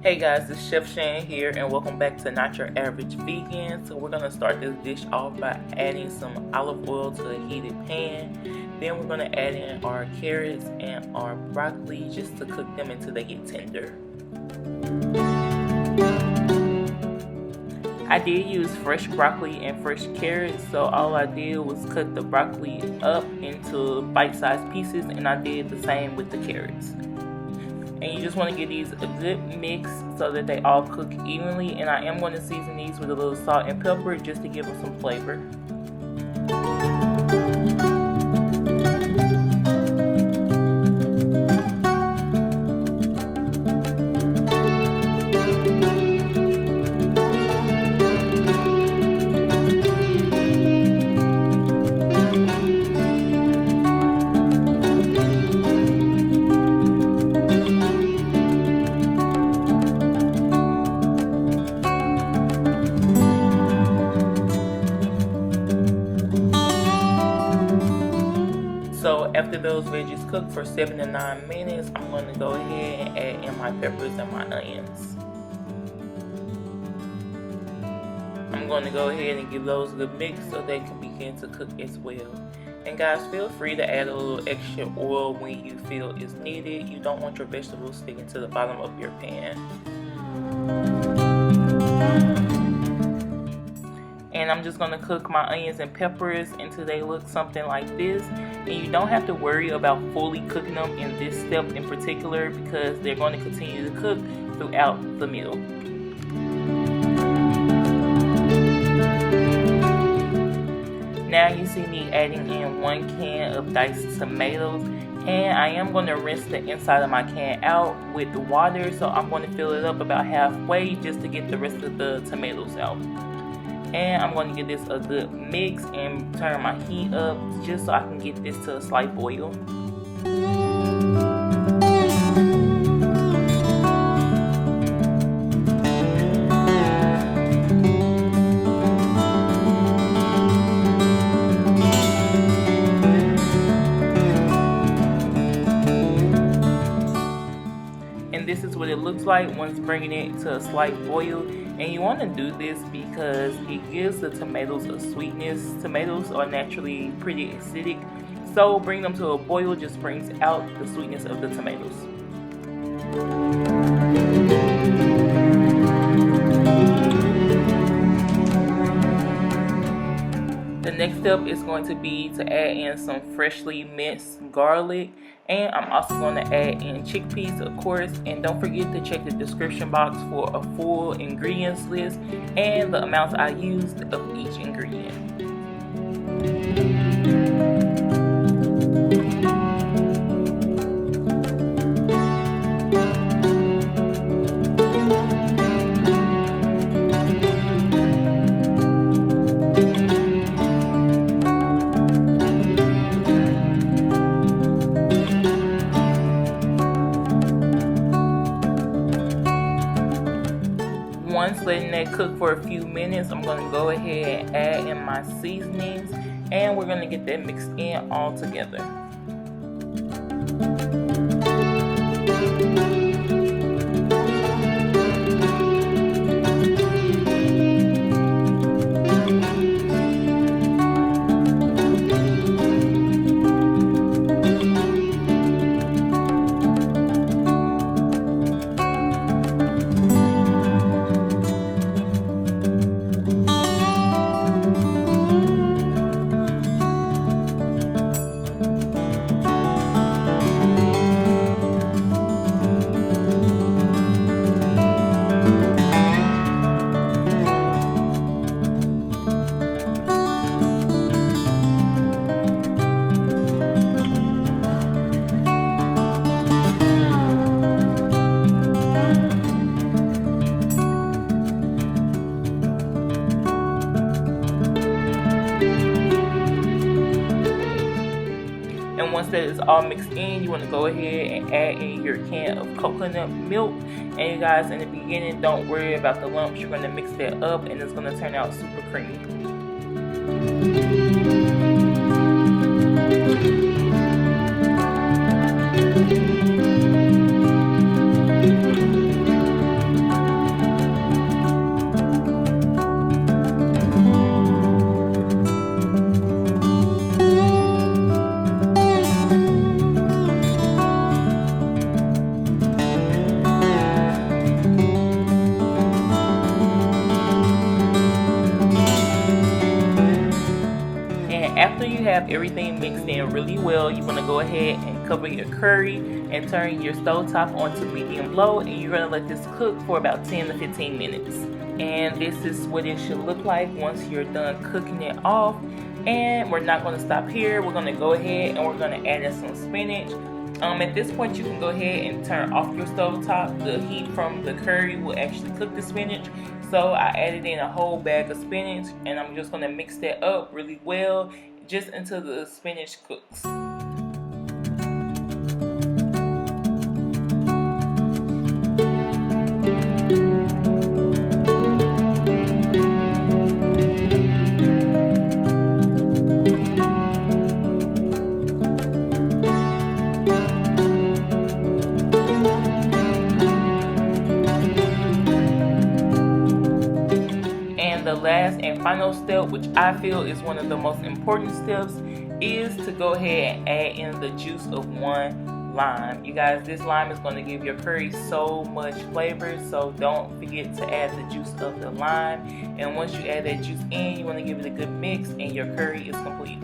Hey guys, it's Chef Shan here and welcome back to Not Your Average Vegan. So we're going to start this dish off by adding some olive oil to a heated pan. Then we're going to add in our carrots and our broccoli just to cook them until they get tender. I did use fresh broccoli and fresh carrots, so all I did was cut the broccoli up into bite-sized pieces, and I did the same with the carrots. And you just want to give these a good mix so that they all cook evenly, and I am going to season these with a little salt and pepper just to give them some flavor. So after those veggies cook for 7 to 9 minutes, I'm going to go ahead and add in my peppers and my onions. I'm going to go ahead and give those a good mix so they can begin to cook as well. And guys, feel free to add a little extra oil when you feel it's needed. You don't want your vegetables sticking to the bottom of your pan. And I'm just going to cook my onions and peppers until they look something like this. And you don't have to worry about fully cooking them in this step in particular because they're going to continue to cook throughout the meal. Now you see me adding in 1 can of diced tomatoes. And I am going to rinse the inside of my can out with water. So I'm going to fill it up about halfway just to get the rest of the tomatoes out. And I'm going to give this a good mix and turn my heat up just so I can get this to a slight boil. And this is what it looks like once bringing it to a slight boil. And you want to do this because it gives the tomatoes a sweetness. Tomatoes are naturally pretty acidic, so bring them to a boil just brings out the sweetness of the tomatoes. The next step is going to be to add in some freshly minced garlic, and I'm also going to add in chickpeas, of course. And don't forget to check the description box for a full ingredients list and the amounts I used of each ingredient. Once letting that cook for a few minutes, I'm going to go ahead and add in my seasonings, and we're going to get that mixed in all together. And once that is all mixed in, you want to go ahead and add in your can of coconut milk. And you guys, in the beginning, don't worry about the lumps. You're going to mix that up and it's going to turn out super creamy. have everything mixed in really well, you're going to go ahead and cover your curry and turn your stove top onto medium low, and you're going to let this cook for about 10 to 15 minutes. And this is what it should look like once you're done cooking it off. And we're not going to stop here. We're going to go ahead and we're going to add in some spinach. At this point, you can go ahead and turn off your stove top. The heat from the curry will actually cook the spinach. So I added in a whole bag of spinach, and I'm just going to mix that up really well just until the spinach cooks. The last and final step, which I feel is one of the most important steps, is to go ahead and add in the juice of 1 lime. You guys, this lime is going to give your curry so much flavor, so don't forget to add the juice of the lime. And once you add that juice in, you want to give it a good mix, and your curry is complete.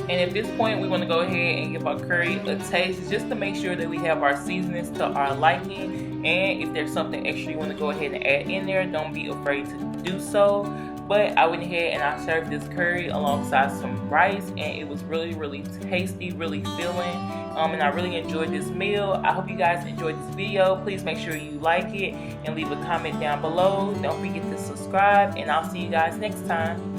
And at this point, we want to go ahead and give our curry a taste just to make sure that we have our seasonings to our liking. And if there's something extra you want to go ahead and add in there, don't be afraid to do so. But I went ahead and I served this curry alongside some rice, and it was really tasty, really filling. And I really enjoyed this meal. I hope you guys enjoyed this video. Please make sure you like it and leave a comment down below. Don't forget to subscribe, and I'll see you guys next time.